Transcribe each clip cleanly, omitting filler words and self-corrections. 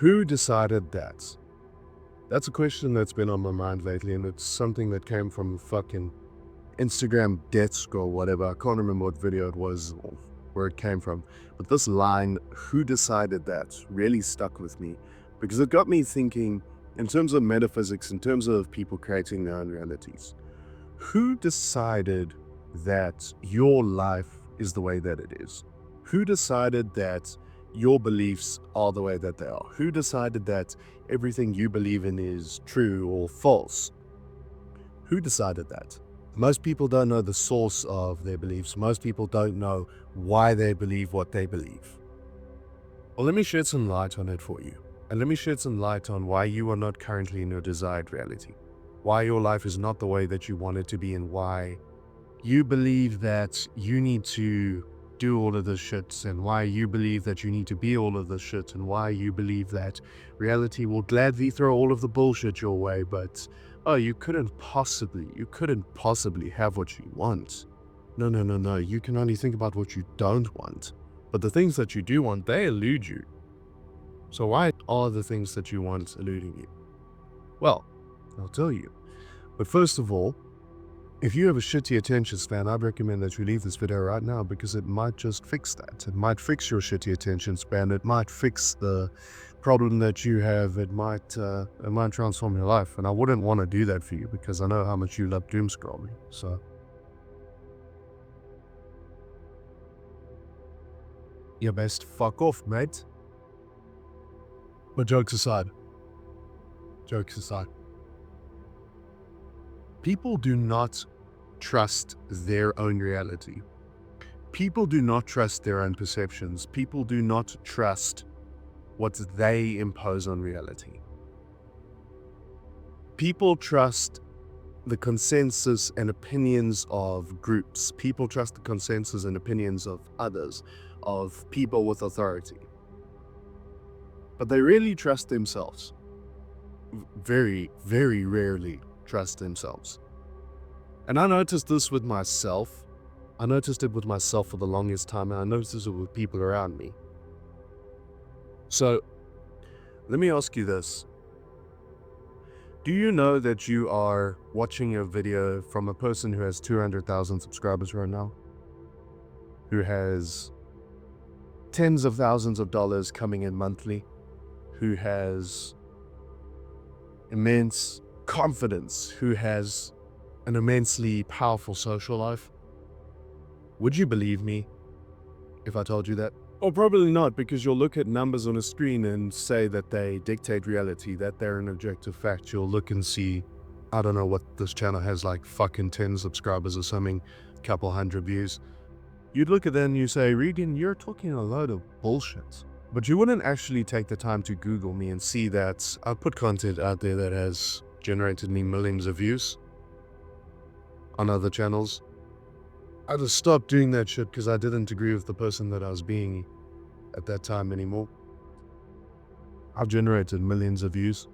Who decided that? That's a question that's been on my mind lately, and it's something that came from fucking Instagram desk or whatever. I can't remember what video it was or where it came from. But this line, who decided that, really stuck with me because it got me thinking in terms of metaphysics, in terms of people creating their own realities. Who decided that your life is the way that it is? Who decided that your beliefs are the way that they are? Who decided that everything you believe in is true or false? Who decided that? Most people don't know the source of their beliefs. Most people don't know why they believe what they believe. Well, let me shed some light on it for you. And let me shed some light on why you are not currently in your desired reality. Why your life is not the way that you want it to be, and why you believe that you need to do all of this shit, and why you believe that you need to be all of this shit, and why you believe that reality will gladly throw all of the bullshit your way, but oh, you couldn't possibly have what you want. No. You can only think about what you don't want. But the things that you do want, they elude you. So why are the things that you want eluding you? Well, I'll tell you. But first of all, if you have a shitty attention span, I'd recommend that you leave this video right now, because it might just fix that. It might fix your shitty attention span. It might fix the problem that you have. It might transform your life. And I wouldn't want to do that for you, because I know how much you love doom scrolling. So you best fuck off, mate. But jokes aside, people do not trust their own reality. People do not trust their own perceptions. People do not trust what they impose on reality. People trust the consensus and opinions of groups. People trust the consensus and opinions of others, of people with authority. But they really trust themselves. Very, very rarely trust themselves. And I noticed this with myself. I noticed it with myself for the longest time, and I noticed it with people around me. So, let me ask you this. Do you know that you are watching a video from a person who has 200,000 subscribers right now? Who has tens of thousands of dollars coming in monthly? Who has immense confidence? Who has an immensely powerful social life? Would you believe me if I told you that? Or probably not, because you'll look at numbers on a screen and say that they dictate reality, that they're an objective fact. You'll look and see, I don't know what this channel has, like fucking 10 subscribers or something, a couple hundred views. You'd look at that and you say, Regan, you're talking a load of bullshit. But you wouldn't actually take the time to Google me and see that I put content out there that has generated me millions of views on other channels. I just stopped doing that shit because I didn't agree with the person that I was being at that time anymore. I've generated millions of views.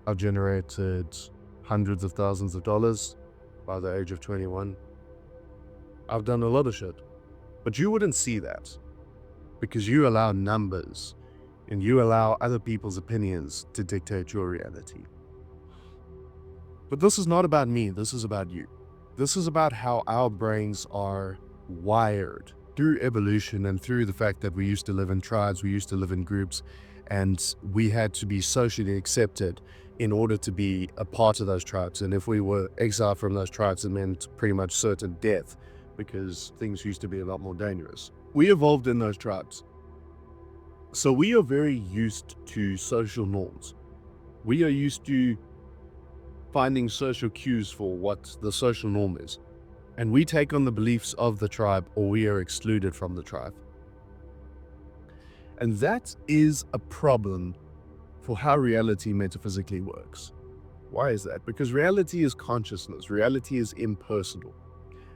I've generated hundreds of thousands of dollars by the age of 21. I've done a lot of shit. But you wouldn't see that because you allow numbers and you allow other people's opinions to dictate your reality. But this is not about me. This is about you. This is about how our brains are wired through evolution and through the fact that we used to live in tribes, we used to live in groups, and we had to be socially accepted in order to be a part of those tribes. And if we were exiled from those tribes, it meant pretty much certain death, because things used to be a lot more dangerous. We evolved in those tribes. So we are very used to social norms. We are used to finding social cues for what the social norm is. And we take on the beliefs of the tribe, or we are excluded from the tribe. And that is a problem for how reality metaphysically works. Why is that? Because reality is consciousness. Reality is impersonal.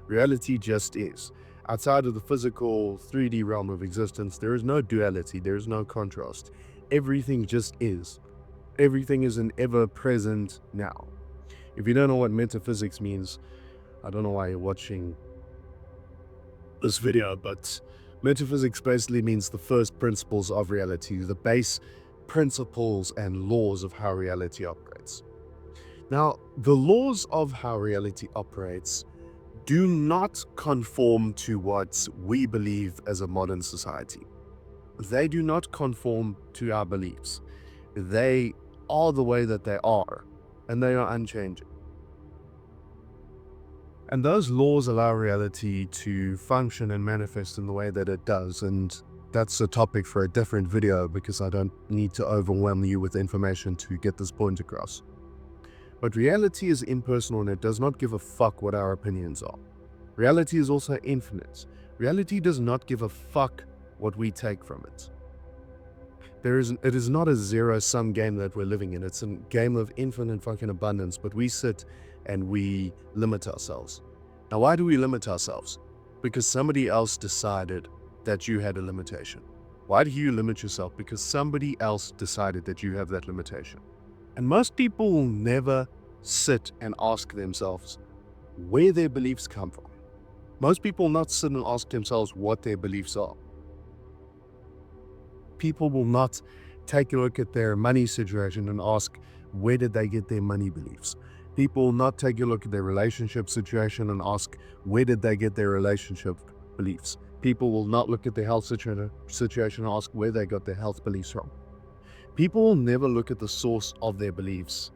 Reality just is. Outside of the physical 3D realm of existence, there is no duality, there is no contrast. Everything just is. Everything is an ever-present now. If you don't know what metaphysics means, I don't know why you're watching this video, but metaphysics basically means the first principles of reality, the base principles and laws of how reality operates. Now, the laws of how reality operates do not conform to what we believe as a modern society. They do not conform to our beliefs. They are the way that they are, and they are unchanging. And those laws allow reality to function and manifest in the way that it does. And that's a topic for a different video because I don't need to overwhelm you with information to get this point across. But reality is impersonal and it does not give a fuck what our opinions are. Reality is also infinite. Reality does not give a fuck what we take from it. It is not a zero-sum game that we're living in. It's a game of infinite fucking abundance, but we sit and we limit ourselves. Now, why do we limit ourselves? Because somebody else decided that you had a limitation. Why do you limit yourself? Because somebody else decided that you have that limitation. And most people will never sit and ask themselves where their beliefs come from. Most people will not sit and ask themselves what their beliefs are. People will not take a look at their money situation and ask where did they get their money beliefs. People will not take a look at their relationship situation and ask where did they get their relationship beliefs. People will not look at their health situation and ask where they got their health beliefs from. People will never look at the source of their beliefs.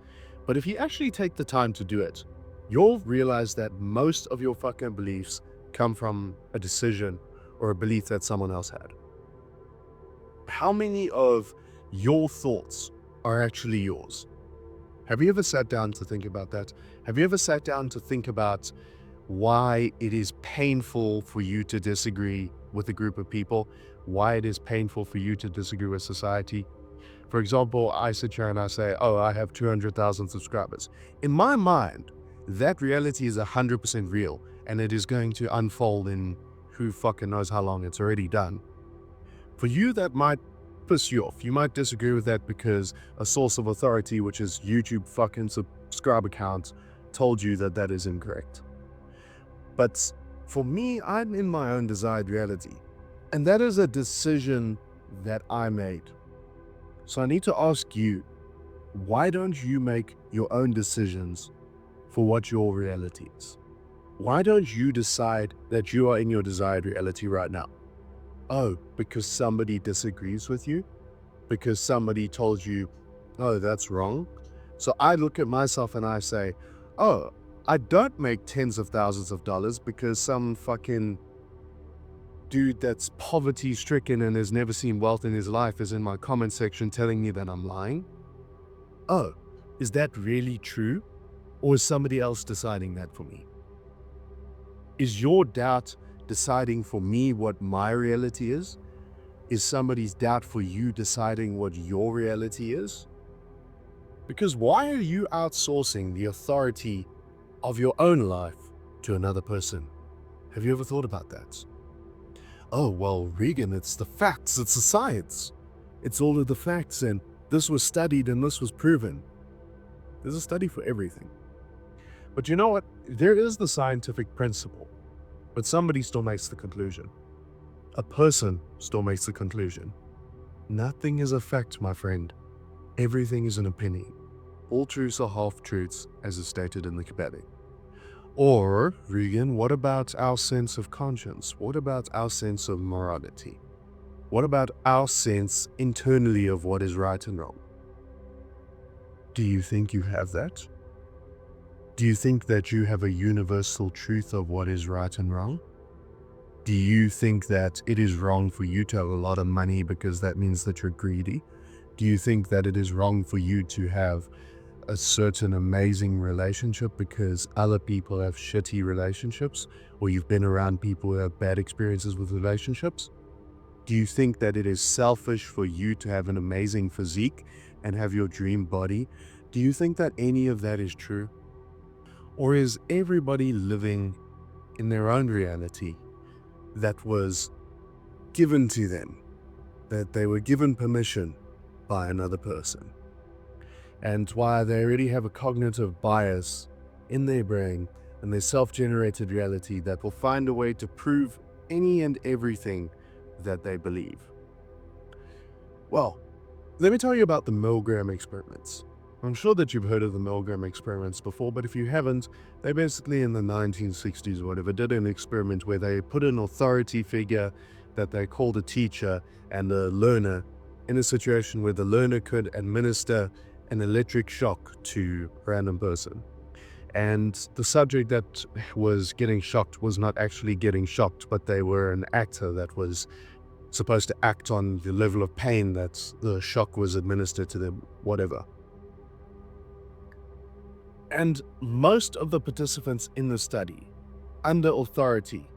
But if you actually take the time to do it, you'll realize that most of your fucking beliefs come from a decision or a belief that someone else had. How many of your thoughts are actually yours? Have you ever sat down to think about that? Have you ever sat down to think about why it is painful for you to disagree with a group of people? Why it is painful for you to disagree with society? For example, I sit here and I say, oh, I have 200,000 subscribers. In my mind, that reality is 100% real, and it is going to unfold in who fucking knows how long. It's already done. For you, that might piss you off. You might disagree with that because a source of authority, which is YouTube fucking subscriber count, told you that that is incorrect. But for me, I'm in my own desired reality. And that is a decision that I made. So I need to ask you, why don't you make your own decisions for what your reality is? Why don't you decide that you are in your desired reality right now? Oh, because somebody disagrees with you? Because somebody told you, oh, that's wrong? So I look at myself and I say, oh, I don't make tens of thousands of dollars because some fucking dude that's poverty stricken and has never seen wealth in his life is in my comment section telling me that I'm lying? Oh, is that really true? Or is somebody else deciding that for me? Is your doubt deciding for me what my reality is? Is somebody's doubt for you deciding what your reality is? Because why are you outsourcing the authority of your own life to another person? Have you ever thought about that? Oh, well, Regan, it's the facts, it's the science. It's all of the facts, and this was studied and this was proven. There's a study for everything. But you know what? There is the scientific principle, but somebody still makes the conclusion. A person still makes the conclusion. Nothing is a fact, my friend. Everything is an opinion. All truths are half-truths, as is stated in the Kabbalah. Or, Regan, what about our sense of conscience? What about our sense of morality? What about our sense internally of what is right and wrong? Do you think you have that? Do you think that you have a universal truth of what is right and wrong? Do you think that it is wrong for you to have a lot of money because that means that you're greedy? Do you think that it is wrong for you to have a certain amazing relationship because other people have shitty relationships, or you've been around people who have bad experiences with relationships? Do you think that it is selfish for you to have an amazing physique and have your dream body? Do you think that any of that is true? Or is everybody living in their own reality that was given to them, that they were given permission by another person? And why they already have a cognitive bias in their brain and their self-generated reality that will find a way to prove any and everything that they believe. Well, Let me tell you about the Milgram experiments. I'm sure that you've heard of the Milgram experiments before, but if you haven't, they basically in the 1960s or whatever did an experiment where they put an authority figure that they called a teacher and a learner in a situation where the learner could administer an electric shock to a random person. And the subject that was getting shocked was not actually getting shocked, but they were an actor that was supposed to act on the level of pain that the shock was administered to them, whatever. And most of the participants in the study, under authority,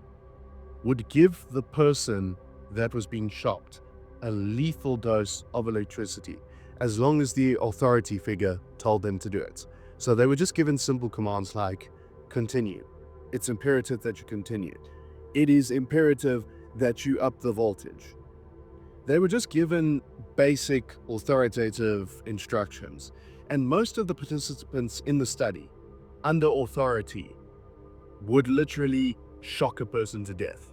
would give the person that was being shocked a lethal dose of electricity, as long as the authority figure told them to do it. So they were just given simple commands like, continue. It's imperative that you continue. It is imperative that you up the voltage. They were just given basic authoritative instructions. And most of the participants in the study, under authority, would literally shock a person to death.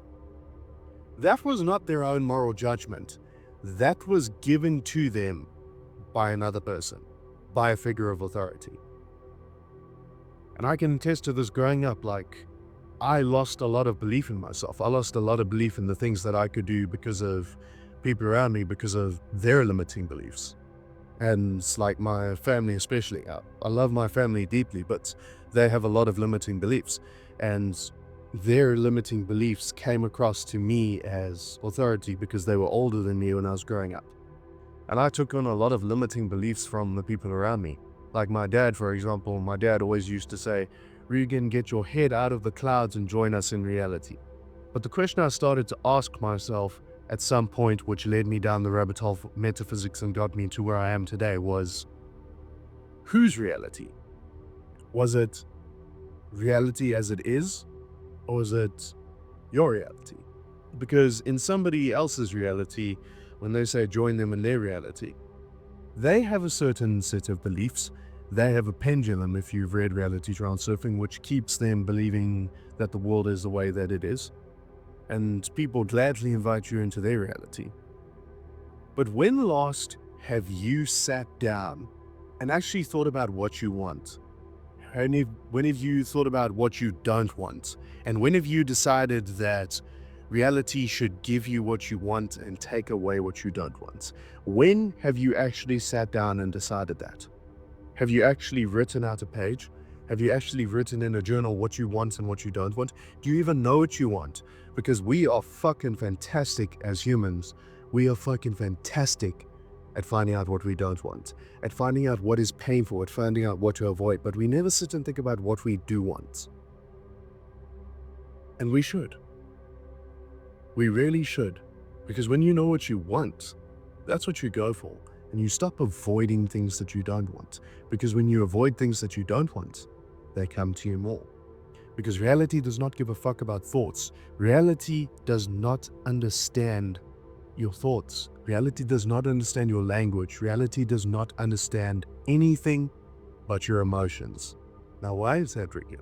That was not their own moral judgment. That was given to them by another person, by a figure of authority. And I can attest to this growing up, like, I lost a lot of belief in myself. I lost a lot of belief in the things that I could do because of people around me, because of their limiting beliefs. And it's like my family especially. I love my family deeply, but they have a lot of limiting beliefs. And their limiting beliefs came across to me as authority because they were older than me when I was growing up. And I took on a lot of limiting beliefs from the people around me. Like my dad, for example, my dad always used to say, Regan, get your head out of the clouds and join us in reality. But the question I started to ask myself at some point, which led me down the rabbit hole of metaphysics and got me to where I am today, was whose reality? Was it reality as it is, or is it your reality? Because in somebody else's reality, when they say join them in their reality, they have a certain set of beliefs. They have a pendulum, if you've read Reality Transurfing, which keeps them believing that the world is the way that it is. And people gladly invite you into their reality. But when last have you sat down and actually thought about what you want? And when have you thought about what you don't want? And when have you decided that reality should give you what you want and take away what you don't want? When have you actually sat down and decided that? Have you actually written out a page? Have you actually written in a journal what you want and what you don't want? Do you even know what you want? Because we are fucking fantastic as humans. We are fucking fantastic at finding out what we don't want, at finding out what is painful, at finding out what to avoid, but we never sit and think about what we do want. And we should. We really should. Because when you know what you want, that's what you go for. And you stop avoiding things that you don't want. Because when you avoid things that you don't want, they come to you more. Because reality does not give a fuck about thoughts. Reality does not understand your thoughts. Reality does not understand your language. Reality does not understand anything but your emotions. Now, why is that, Ricky?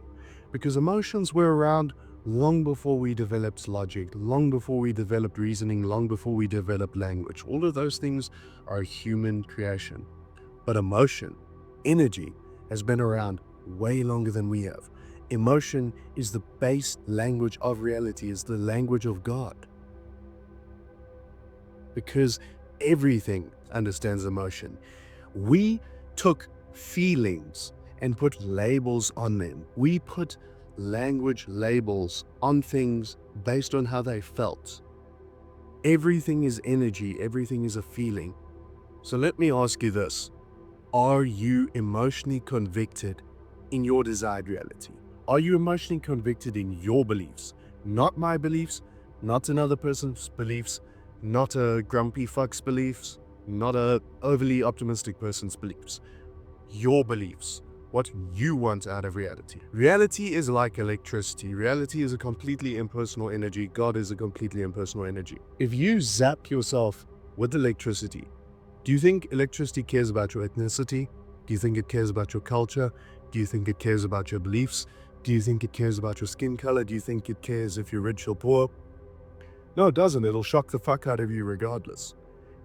Because emotions were around long before we developed logic, long before we developed reasoning, long before we developed language. All of those things are human creation. But emotion, energy, has been around way longer than we have. Emotion is the base language of reality, is the language of God. Because everything understands emotion. We took feelings and put labels on them. We put language labels on things based on how they felt. Everything is energy, everything is a feeling. So let me ask you this. Are you emotionally convicted in your desired reality? Are you emotionally convicted in your beliefs? Not my beliefs, not another person's beliefs, not a grumpy fuck's beliefs, not a overly optimistic person's beliefs. Your beliefs. What you want out of reality. Reality is like electricity. Reality is a completely impersonal energy. God is a completely impersonal energy. If you zap yourself with electricity, do you think electricity cares about your ethnicity? Do you think it cares about your culture? Do you think it cares about your beliefs? Do you think it cares about your skin color? Do you think it cares if you're rich or poor? No, it doesn't. It'll shock the fuck out of you regardless.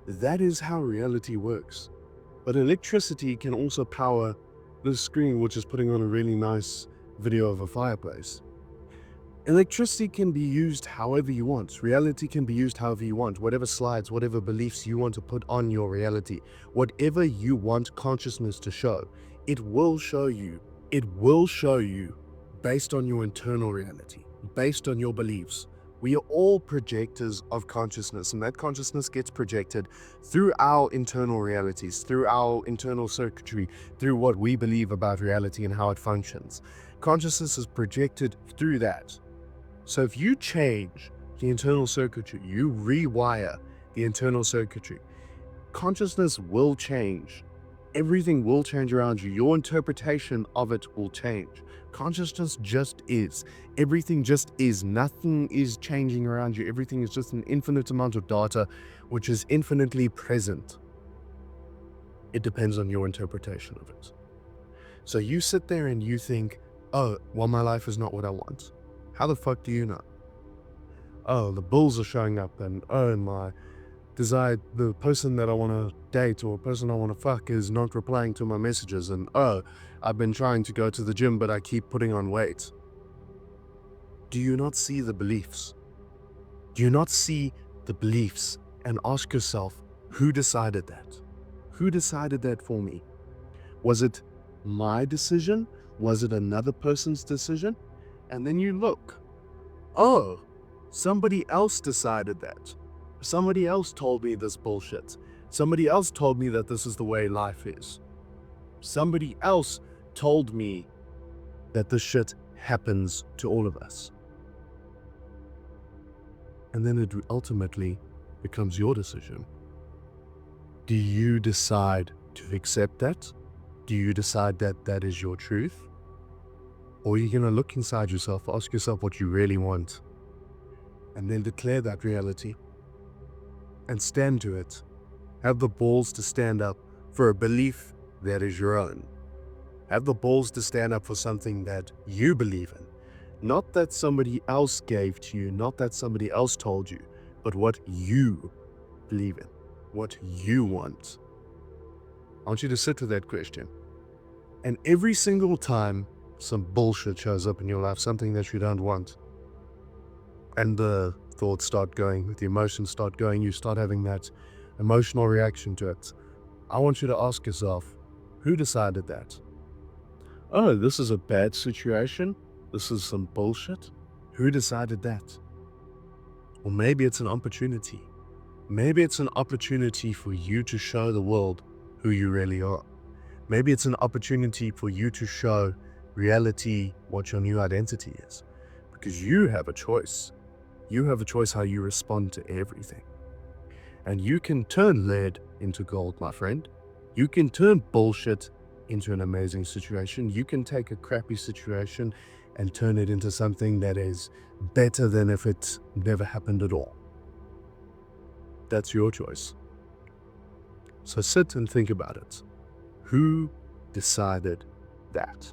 That is how reality works. But electricity can also power this screen, which is putting on a really nice video of a fireplace. Electricity can be used however you want. Reality can be used however you want. Whatever slides, whatever beliefs you want to put on your reality, whatever you want consciousness to show, it will show you. It will show you based on your internal reality, based on your beliefs. We are all projectors of consciousness, and that consciousness gets projected through our internal realities, through our internal circuitry, through what we believe about reality and how it functions. Consciousness is projected through that. So if you change the internal circuitry, you rewire the internal circuitry, consciousness will change. Everything will change around you. Your interpretation of it will change. Consciousness just is. Everything just is. Nothing is changing around you. Everything is just an infinite amount of data, which is infinitely present. It depends on your interpretation of it. So you sit there and you think, oh, well, my life is not what I want. How the fuck do you know? Oh, the bulls are showing up, and oh, the person that I want to date or person I want to fuck is not replying to my messages, and oh, I've been trying to go to the gym, but I keep putting on weight. Do you not see the beliefs? Do you not see the beliefs and ask yourself, who decided that? Who decided that for me? Was it my decision? Was it another person's decision? And then you look, oh, somebody else decided that. Somebody else told me this bullshit. Somebody else told me that this is the way life is. Somebody else told me that this shit happens to all of us. And then it ultimately becomes your decision. Do you decide to accept that? Do you decide that that is your truth? Or are you going to look inside yourself, ask yourself what you really want, and then declare that reality and stand to it? Have the balls to stand up for a belief that is your own. Have the balls to stand up for something that you believe in. Not that somebody else gave to you, not that somebody else told you, but what you believe in, what you want. I want you to sit with that question. And every single time some bullshit shows up in your life, something that you don't want, and the thoughts start going, the emotions start going, you start having that emotional reaction to it, I want you to ask yourself, who decided that? Oh, this is a bad situation? This is some bullshit? Who decided that? Or maybe it's an opportunity. Maybe it's an opportunity for you to show the world who you really are. Maybe it's an opportunity for you to show reality what your new identity is. Because you have a choice. You have a choice how you respond to everything. And you can turn lead into gold, my friend. You can turn bullshit into an amazing situation. You can take a crappy situation and turn it into something that is better than if it never happened at all. That's your choice. So sit and think about it. Who decided that?